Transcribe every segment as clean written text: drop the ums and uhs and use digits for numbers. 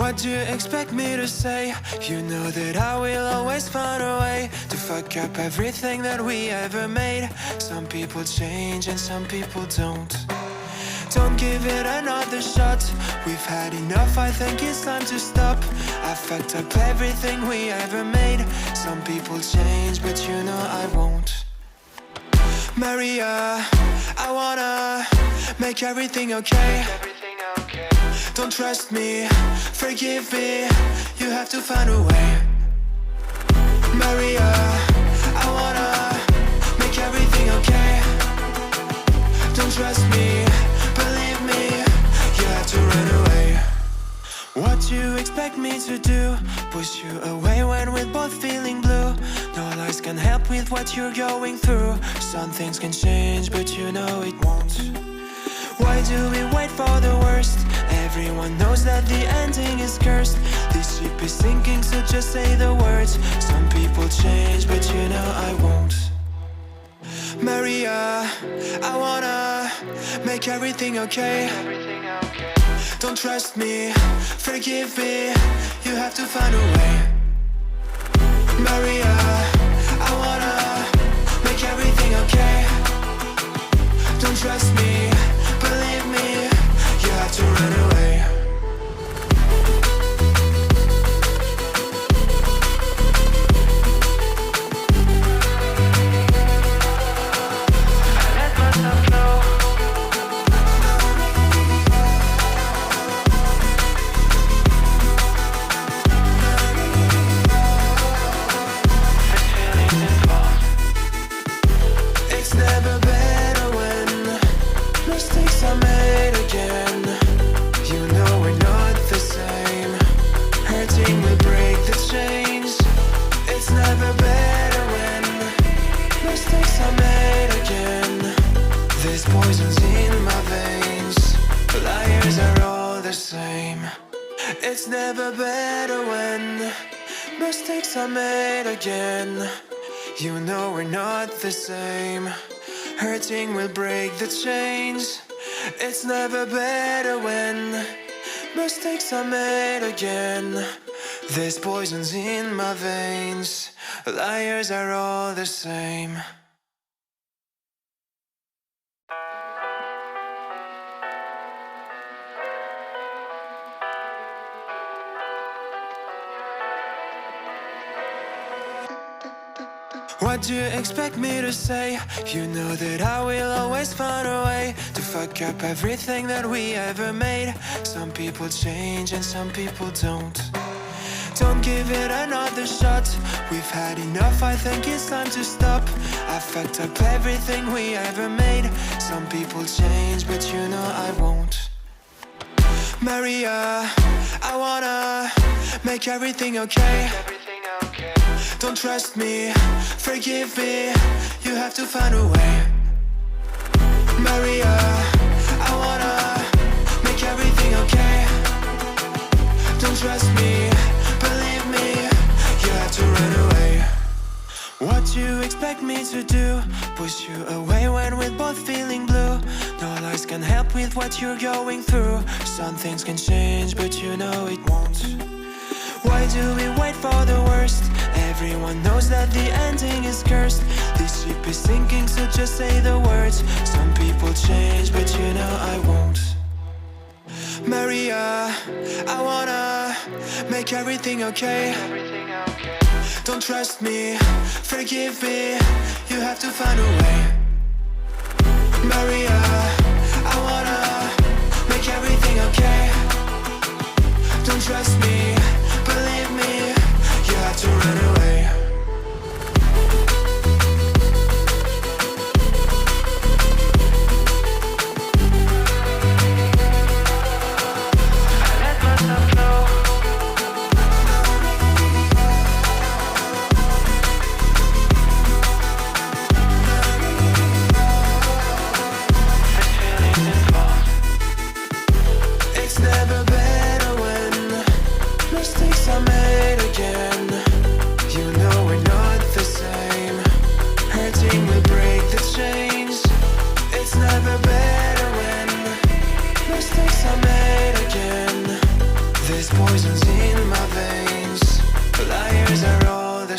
What do you expect me to say? You know that I will always find a way to fuck up everything that we ever made. Some people change and some people don't. Don't give it another shot. We've had enough, I think it's time to stop. I fucked up everything we ever made. Some people change, but you know I won't. Maria, I wanna make everything okay. Don't trust me, forgive me, you have to find a way. Maria, I wanna make everything okay. Don't trust me, believe me, you have to run away. What do you expect me to do? Push you away when we're both feeling blue. No lies can help with what you're going through. Some things can change, but you know it won't. Why do we wait for the worst? Everyone knows that the ending is cursed. This ship is sinking, so just say the words. Some people change, but you know I won't. Maria, I wanna make everything okay. Don't trust me, forgive me, you have to find a way. Maria, I wanna make everything okay. Don't trust me, believe me, you have to run away. I let myself go. It's never better when mistakes are made again. You know we're not the same. Hurting will break the chains. It's never better when mistakes are made again. There's poisons in my veins. Liars are all the same. It's never better when mistakes are made again. You know we're not the same. Hurting will break the chains. It's never better when mistakes are made again. There's poisons in my veins. Liars are all the same. What do you expect me to say? You know that I will always find a way to fuck up everything that we ever made. Some people change and some people don't. Don't give it another shot. We've had enough, I think it's time to stop. I fucked up everything we ever made. Some people change, but you know I won't. Maria, I wanna make everything okay. Don't trust me, forgive me, you have to find a way. Maria, I wanna make everything okay. Don't trust me, believe me, you have to run away. What do you expect me to do? Push you away when we're both feeling blue. No lies can help with what you're going through. Some things can change, but you know it won't. Why do we wait for the worst? Everyone knows that the ending is cursed. This ship is sinking, so just say the words. Some people change, but you know I won't. Maria, I wanna make everything okay. Don't trust me, forgive me, you have to find a way. Maria, I wanna make everything okay. Don't trust me, believe me, you have to run away. I let myself go.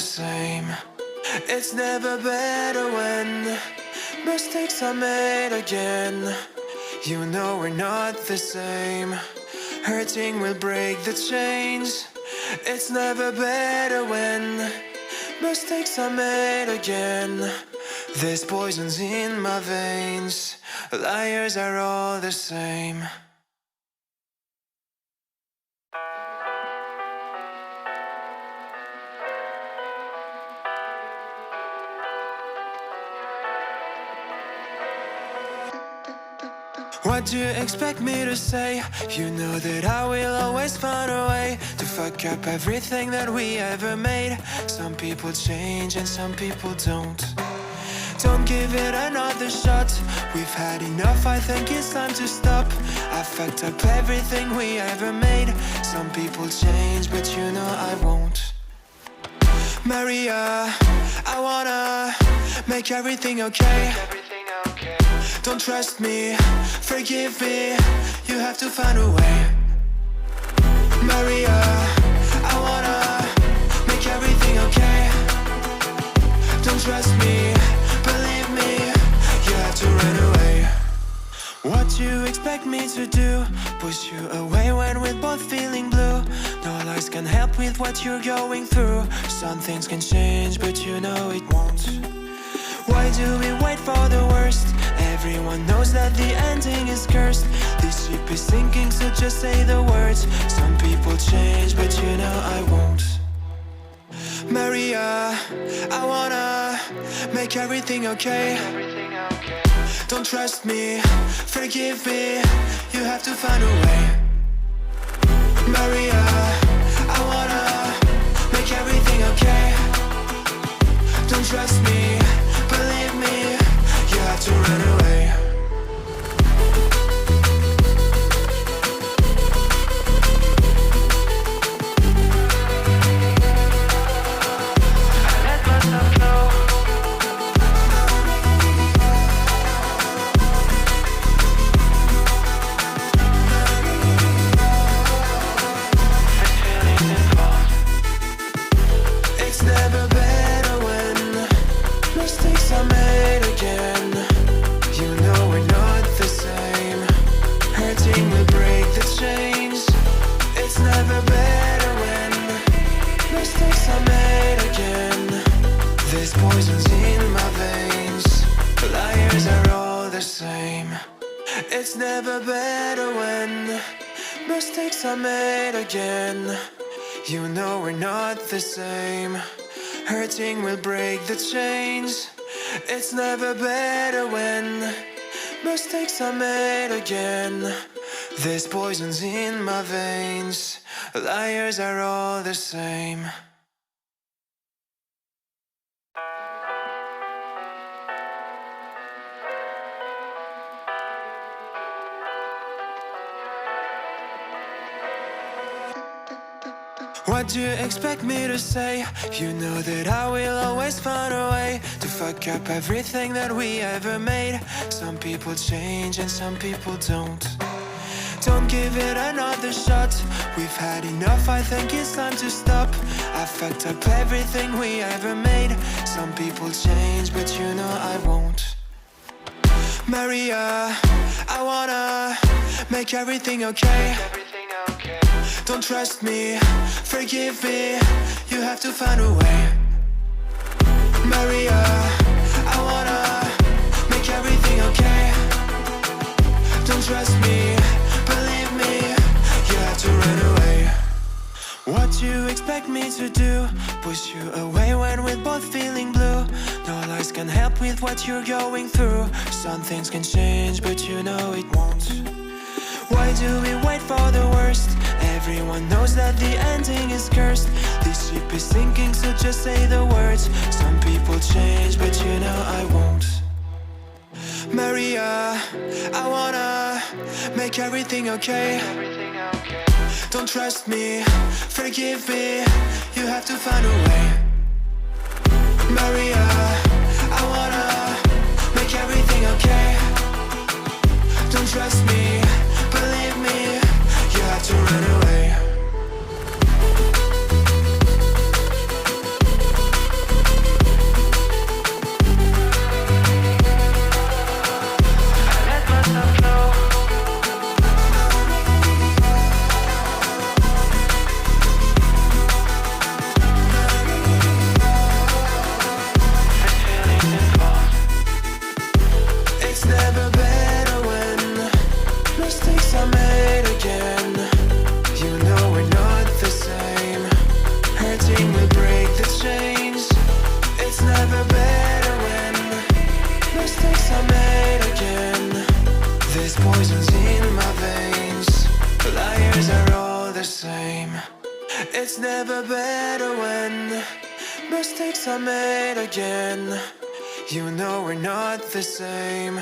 same. It's never better when mistakes are made again. You know we're not the same. Hurting will break the chains. It's never better when mistakes are made again. There's poisons in my veins. Liars are all the same. What do you expect me to say? You know that I will always find a way to fuck up everything that we ever made. Some people change and some people don't. Don't give it another shot. We've had enough, I think it's time to stop. I fucked up everything we ever made. Some people change, but you know I won't. Maria, I wanna make everything okay. Don't trust me, forgive me, you have to find a way. Maria, I wanna make everything okay. Don't trust me, believe me, you have to run away. What you expect me to do? Push you away when we're both feeling blue. No lies can help with what you're going through. Some things can change, but you know it won't. Why do we wait for the worst? Everyone knows that the ending is cursed. This ship is sinking, so just say the words. Some people change, but you know I won't. Maria, I wanna make everything okay. Don't trust me, forgive me, you have to find a way. Maria, I wanna make everything okay. Don't trust me, believe me, you have to run away. I let myself go. This feeling's involved. It's never better when mistakes are made again. You know we're not the same. Hurting will break the chains. It's never better when mistakes are made again. There's poisons in my veins. Liars are all the same. It's never better when mistakes are made again. You know we're not the same. Hurting will break the chains. It's never better when mistakes are made again. There's poisons in my veins. Liars are all the same. What do you expect me to say? You know that I will always find a way to fuck up everything that we ever made. Some people change and some people don't. Don't give it another shot. We've had enough, I think it's time to stop. I fucked up everything we ever made. Some people change, but you know I won't. Maria, I wanna make everything okay. Don't trust me, forgive me, you have to find a way. Maria, I wanna make everything okay. Don't trust me, believe me, you have to run away. What you expect me to do? Push you away when we're both feeling blue. No lies can help with what you're going through. Some things can change, but you know it won't. Why do we wait for the worst? Everyone knows that the ending is cursed. This ship is sinking, so just say the words. Some people change, but you know I won't. Maria, I wanna make everything okay. Don't trust me, forgive me, you have to find a way. Maria, I wanna make everything okay. Don't trust me, believe me, you have to run away. It's never better when mistakes are made again. You know we're not the same.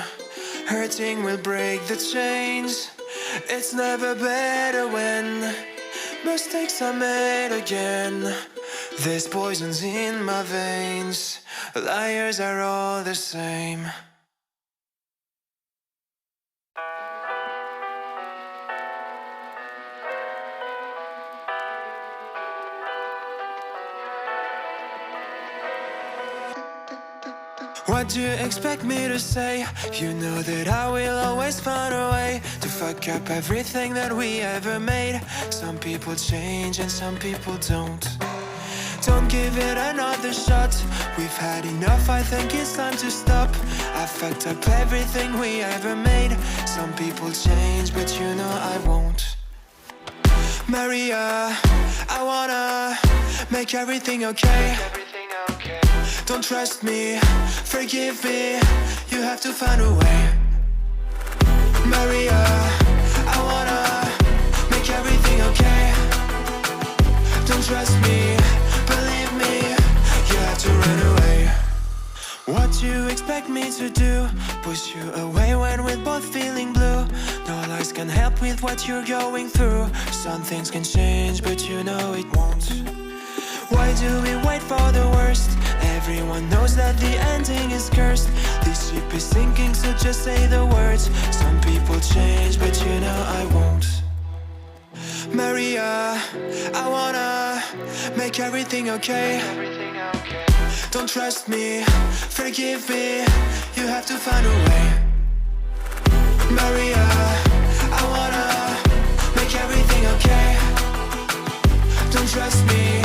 Hurting will break the chains. It's never better when mistakes are made again. There's poisons in my veins. Liars are all the same. What do you expect me to say? You know that I will always find a way to fuck up everything that we ever made. Some people change and some people don't. Don't give it another shot. We've had enough, I think it's time to stop. I fucked up everything we ever made. Some people change, but you know I won't. Maria, I wanna make everything okay. Don't trust me, forgive me, you have to find a way. Maria, I wanna make everything okay. Don't trust me, believe me, you have to run away. What do you expect me to do? Push you away when we're both feeling blue. No lies can help with what you're going through. Some things can change, but you know it won't. Why do we wait for the worst? Everyone knows that the ending is cursed. This ship is sinking, so just say the words. Some people change, but you know I won't. Maria, I wanna make everything okay. Don't trust me, forgive me, you have to find a way. Maria, I wanna make everything okay. Don't trust me,